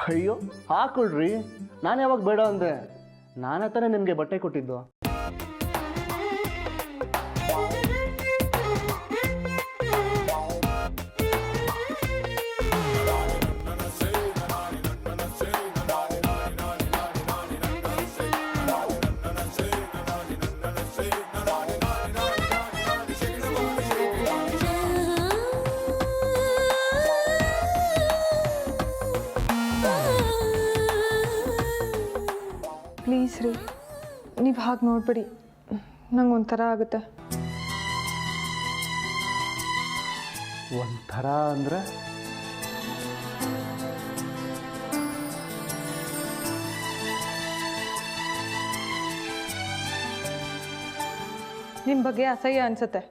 ಅಯ್ಯೋ ಹಾಕೊಳ್ರಿ, ನಾನು ಯಾವಾಗ ಬೇಡ ಅಂದೆ? ನಾನೇ ತಾನೇ ನಿಮಗೆ ಬಟ್ಟೆ ಕೊಟ್ಟಿದ್ದು. ಪ್ಲೀಸ್ ರೀ, ನೀವು ಹಾಗೆ ನೋಡ್ಬೇಡಿ, ನಂಗೆ ಒಂಥರ ಆಗುತ್ತೆ. ಒಂಥರ ಅಂದರೆ? ನಿಮ್ಮ ಬಗ್ಗೆ ಅಸಹ್ಯ ಅನ್ಸುತ್ತೆ.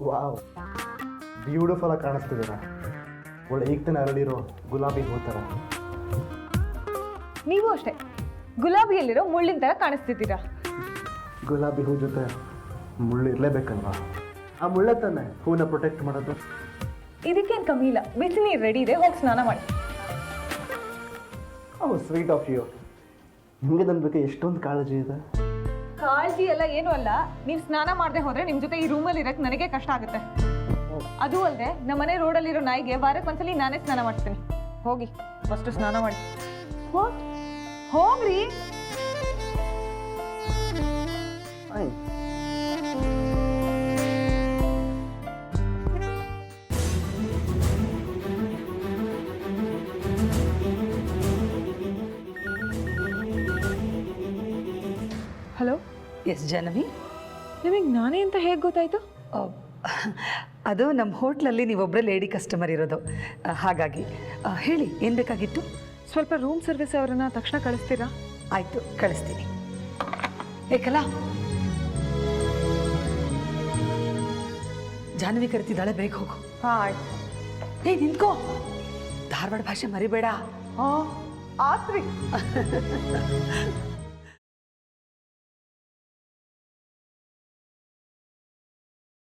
ವಾವ್, ಬ್ಯೂಟಿಫುಲ್ ಆಗಿ ಕಾಣಿಸ್ತಿದ್ದೀರ. ಒಳ್ಳೆ ಈಗ ತಾನೆ ಅರಳಿರೋ ಗುಲಾಬಿ ಹೂ ಥರ. ನೀವು ಅಷ್ಟೇ ಗುಲಾಬಿಯಲ್ಲಿರೋ ಮುಳ್ಳಿನ ಥರ ಕಾಣಿಸ್ತಿದ್ದೀರಾ. ಗುಲಾಬಿ ಹೂ ಜೊತೆ ಮುಳ್ಳು ಇರಲೇಬೇಕಲ್ವಾ? ಆ ಮುಳ್ಳೆ ತಾನೆ ಹೂನ ಪ್ರೊಟೆಕ್ಟ್ ಮಾಡೋದು. ಇದಕ್ಕೇನು ಕಮ್ಮಿ ಇಲ್ಲ, ಬಿಸಿ ನೀರು ರೆಡಿ ಇದೆ, ಹೋಗಿ ಸ್ನಾನ ಮಾಡಿ. ಓ ಸ್ವೀಟ್ ಆಫ್ ಯು. ನಿಮಗೆ ನನ್ನ ಬಗ್ಗೆ ಎಷ್ಟೊಂದು ಕಾಳಜಿ ಇದೆ. ಕಾಳಜಿ ಎಲ್ಲ ಏನೂ ಅಲ್ಲ, ನೀವು ಸ್ನಾನ ಮಾಡದೆ ಹೋದರೆ ನಿಮ್ಮ ಜೊತೆ ಈ ರೂಮಲ್ಲಿ ಇರೋಕ್ಕೆ ನನಗೆ ಕಷ್ಟ ಆಗುತ್ತೆ. ಅದು ಅಲ್ಲದೆ ನಮ್ಮನೆ ರೋಡಲ್ಲಿರೋ ನಾಯಿಗೆ ವಾರಕ್ಕೆ ಒಂದ್ಸಲಿ ನಾನೇ ಸ್ನಾನ ಮಾಡ್ತೀನಿ. ಹೋಗಿ ಫಸ್ಟು ಸ್ನಾನ ಮಾಡಿ. ಹೋಗ್ರಿ. ಹಲೋ. ಎಸ್ ಜಾಹ್ನವಿ, ನಿಮಗೆ ನಾನೇ ಅಂತ ಹೇಗೆ ಗೊತ್ತಾಯಿತು? ಅದು ನಮ್ಮ ಹೋಟ್ಲಲ್ಲಿ ನೀವೊಬ್ಬರೇ ಲೇಡಿ ಕಸ್ಟಮರ್ ಇರೋದು, ಹಾಗಾಗಿ. ಹೇಳಿ, ಏನು ಬೇಕಾಗಿತ್ತು? ಸ್ವಲ್ಪ ರೂಮ್ ಸರ್ವಿಸ್ ಅವರನ್ನು ತಕ್ಷಣ ಕಳಿಸ್ತೀರಾ? ಆಯಿತು, ಕಳಿಸ್ತೀನಿ. ಏಕಲ್ಲ, ಜಾಹ್ನವಿ ಕರಿತಿದ್ದಾಳೆ, ಬೇಗ ಹೋಗು. ಹಾಂ ಆಯ್ತು. ನಿಂತ್ಕೋ, ಧಾರವಾಡ ಭಾಷೆ ಮರಿಬೇಡ. ಆತ್ರಿ.